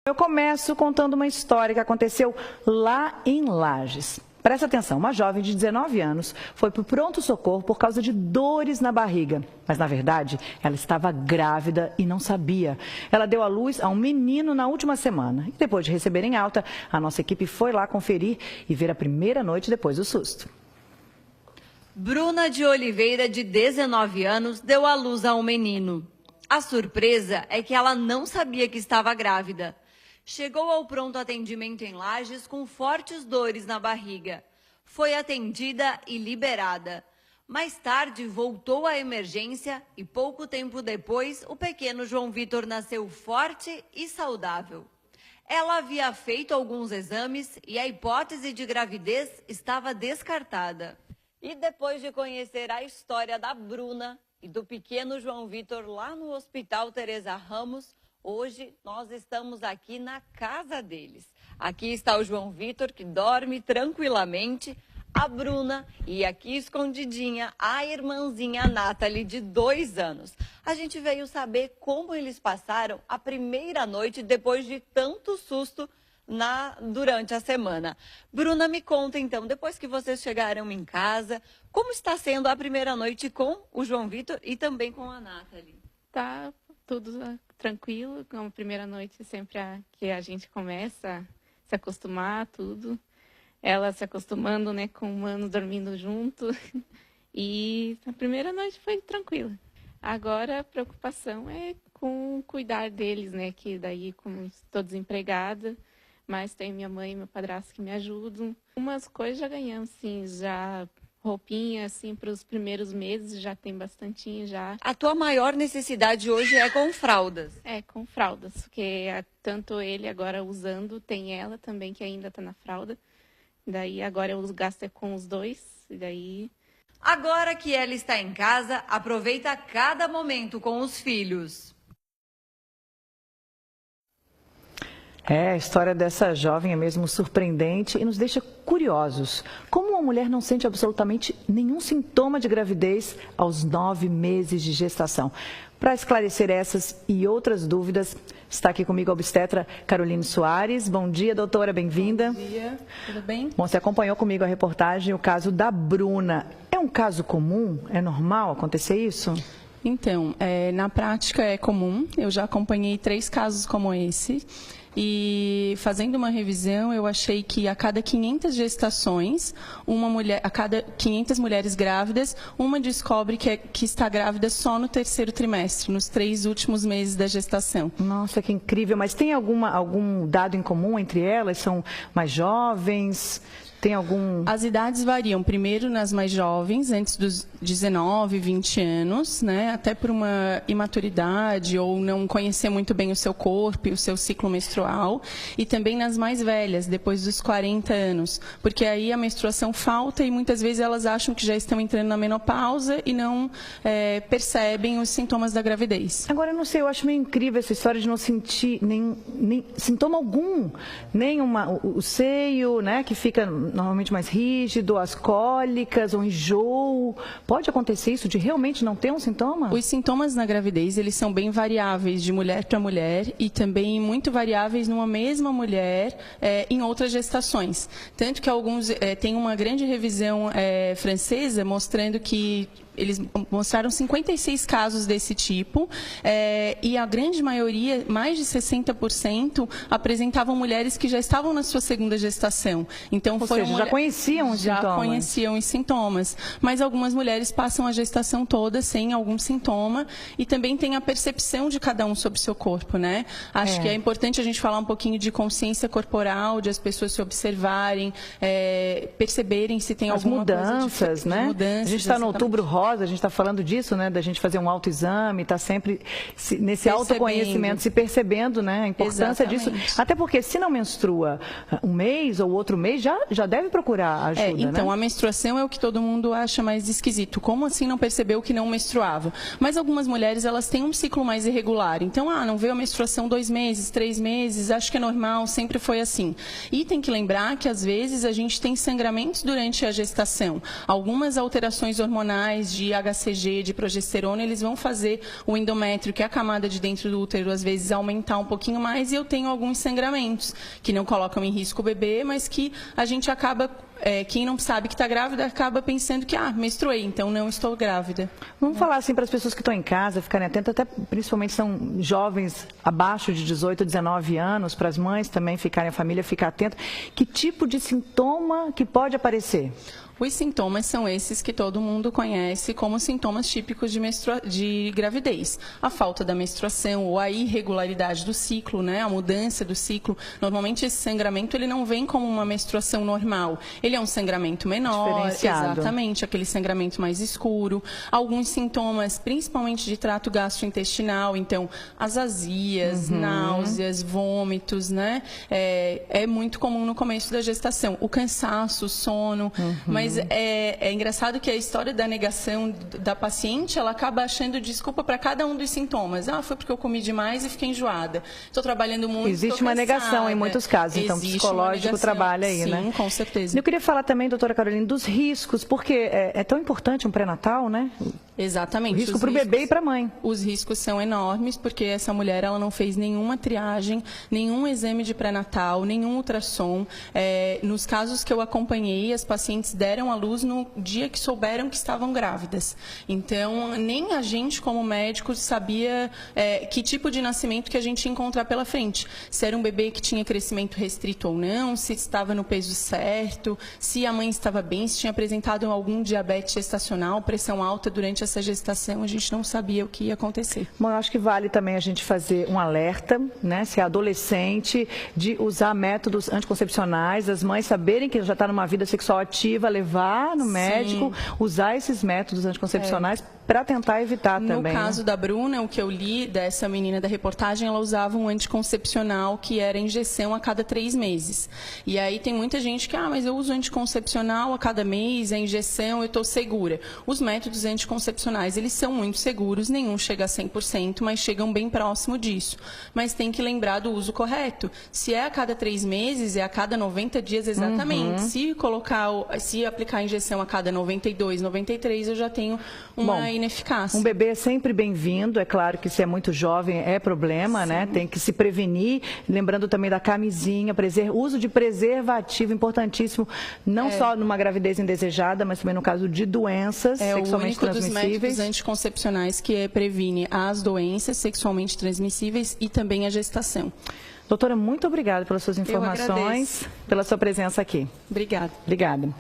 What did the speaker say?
Eu começo contando uma história que aconteceu lá em Lages. Presta atenção, uma jovem de 19 anos foi para o pronto-socorro por causa de dores na barriga. Mas, na verdade, ela estava grávida e não sabia. Ela deu à luz a um menino na última semana. E depois de receberem alta, a nossa equipe foi lá conferir e ver a primeira noite depois do susto. Bruna de Oliveira, de 19 anos, deu à luz a um menino. A surpresa é que ela não sabia que estava grávida. Chegou ao pronto atendimento em Lages com fortes dores na barriga. Foi atendida e liberada. Mais tarde, voltou à emergência e pouco tempo depois, o pequeno João Vitor nasceu forte e saudável. Ela havia feito alguns exames e a hipótese de gravidez estava descartada. E depois de conhecer a história da Bruna e do pequeno João Vitor lá no Hospital Teresa Ramos, hoje nós estamos aqui na casa deles. Aqui está o João Vitor, que dorme tranquilamente, a Bruna e aqui escondidinha a irmãzinha Nathalie, de 2 anos. A gente veio saber como eles passaram a primeira noite depois de tanto susto durante a semana. Bruna, me conta então, depois que vocês chegaram em casa, como está sendo a primeira noite com o João Vitor e também com a Nathalie? Tá tudo tranquilo, como primeira noite sempre que a gente começa a se acostumar a tudo. Ela se acostumando, né, com o humano dormindo junto. E a primeira noite foi tranquila. Agora a preocupação é com cuidar deles, né, que daí como estou desempregada, mas tem minha mãe e meu padrasto que me ajudam. Umas coisas já ganhamos, sim, já roupinha, assim, para os primeiros meses, já tem bastantinho já. A tua maior necessidade hoje é com fraldas? É, com fraldas, porque tanto ele agora usando, tem ela também que ainda está na fralda. Daí agora o gasto é com os dois, e daí... Agora que ela está em casa, aproveita cada momento com os filhos. A história dessa jovem é mesmo surpreendente e nos deixa curiosos. Como uma mulher não sente absolutamente nenhum sintoma de gravidez aos 9 meses de gestação? Para esclarecer essas e outras dúvidas, está aqui comigo a obstetra Caroline Soares. Bom dia, doutora, bem-vinda. Bom dia, tudo bem? Bom, você acompanhou comigo a reportagem, o caso da Bruna. É um caso comum? É normal acontecer isso? Então, na prática é comum. Eu já acompanhei 3 casos como esse. E fazendo uma revisão, eu achei que a cada 500 gestações, a cada 500 mulheres grávidas, uma descobre que está grávida só no 3º trimestre, nos 3 últimos meses da gestação. Nossa, que incrível. Mas tem algum dado em comum entre elas? São mais jovens? Tem algum... As idades variam. Primeiro nas mais jovens, antes dos 19, 20 anos, né? Até por uma imaturidade ou não conhecer muito bem o seu corpo e o seu ciclo menstrual. E também nas mais velhas, depois dos 40 anos. Porque aí a menstruação falta e muitas vezes elas acham que já estão entrando na menopausa e não percebem os sintomas da gravidez. Agora, eu não sei, eu acho meio incrível essa história de não sentir nem sintoma algum. Nem o seio, né, que fica normalmente mais rígido, as cólicas, o enjoo. Pode acontecer isso, de realmente não ter um sintoma? Os sintomas na gravidez, eles são bem variáveis de mulher para mulher e também muito variáveis numa mesma mulher em outras gestações. Tanto que alguns tem uma grande revisão francesa mostrando que eles mostraram 56 casos desse tipo e a grande maioria, mais de 60%, apresentavam mulheres que já estavam na sua 2ª gestação. Então, já conheciam os sintomas. Já conheciam os sintomas. Mas algumas mulheres passam a gestação toda sem algum sintoma e também tem a percepção de cada um sobre o seu corpo, né? Acho que é importante a gente falar um pouquinho de consciência corporal, de as pessoas se observarem, perceberem se tem alguma mudanças, coisa né? Mudanças, a gente está no Outubro Rosa, a gente está falando disso, né? Da gente fazer um autoexame, está sempre nesse autoconhecimento, se percebendo, né? A importância disso. Até porque se não menstrua um mês ou outro mês, já deve procurar ajuda, então, né? A menstruação é o que todo mundo acha mais esquisito. Como assim não percebeu que não menstruava? Mas algumas mulheres, elas têm um ciclo mais irregular. Então, não veio a menstruação 2 meses, 3 meses, acho que é normal, sempre foi assim. E tem que lembrar que, às vezes, a gente tem sangramentos durante a gestação. Algumas alterações hormonais de HCG, de progesterona, eles vão fazer o endométrio, que é a camada de dentro do útero, às vezes aumentar um pouquinho mais, e eu tenho alguns sangramentos, que não colocam em risco o bebê, mas que a gente acaba, quem não sabe que está grávida, acaba pensando que, menstruei, então não estou grávida. Vamos falar assim para as pessoas que estão em casa, ficarem atentas, até principalmente são jovens abaixo de 18, 19 anos, para as mães também ficarem, a família ficar atenta. Que tipo de sintoma que pode aparecer? Os sintomas são esses que todo mundo conhece como sintomas típicos de gravidez. A falta da menstruação ou a irregularidade do ciclo, né? A mudança do ciclo. Normalmente esse sangramento ele não vem como uma menstruação normal. Ele é um sangramento menor, exatamente, aquele sangramento mais escuro. Alguns sintomas, principalmente de trato gastrointestinal, então as azias, náuseas, vômitos, né? É muito comum no começo da gestação. O cansaço, o sono, mas é engraçado que a história da negação da paciente, ela acaba achando desculpa para cada um dos sintomas. Foi porque eu comi demais e fiquei enjoada. Estou trabalhando muito, existe uma negação em muitos casos, então existe psicológico trabalha aí, sim, né? Sim, com certeza. Eu queria falar também, doutora Carolina, dos riscos, porque é tão importante um pré-natal, né? Exatamente. O risco para o bebê e para a mãe. Os riscos são enormes, porque essa mulher ela não fez nenhuma triagem, nenhum exame de pré-natal, nenhum ultrassom. Nos casos que eu acompanhei, as pacientes deram à luz no dia que souberam que estavam grávidas. Então, nem a gente, como médico, sabia que tipo de nascimento que a gente ia encontrar pela frente. Se era um bebê que tinha crescimento restrito ou não, se estava no peso certo, se a mãe estava bem, se tinha apresentado algum diabetes gestacional, pressão alta durante essa gestação, a gente não sabia o que ia acontecer. Bom, eu acho que vale também a gente fazer um alerta, né? Se é adolescente, de usar métodos anticoncepcionais, as mães saberem que já está numa vida sexual ativa, levar no médico, usar esses métodos anticoncepcionais para tentar evitar também. No caso da Bruna, o que eu li dessa menina da reportagem, ela usava um anticoncepcional que era injeção a cada 3 meses. E aí tem muita gente que, mas eu uso anticoncepcional a cada mês, a injeção, eu estou segura. Os métodos anticoncepcionais, eles são muito seguros, nenhum chega a 100%, mas chegam bem próximo disso. Mas tem que lembrar do uso correto. Se é a cada 3 meses, é a cada 90 dias exatamente. Se aplicar a injeção a cada 92, 93, eu já tenho uma ineficácia. Um bebê é sempre bem-vindo, é claro que se é muito jovem é problema, né? Tem que se prevenir, lembrando também da camisinha, uso de preservativo, importantíssimo, não só numa gravidez indesejada, mas também no caso de doenças sexualmente transmissíveis. Dos métodos anticoncepcionais que previne as doenças sexualmente transmissíveis e também a gestação. Doutora, muito obrigada pelas suas informações, pela sua presença aqui. Obrigada. Obrigada.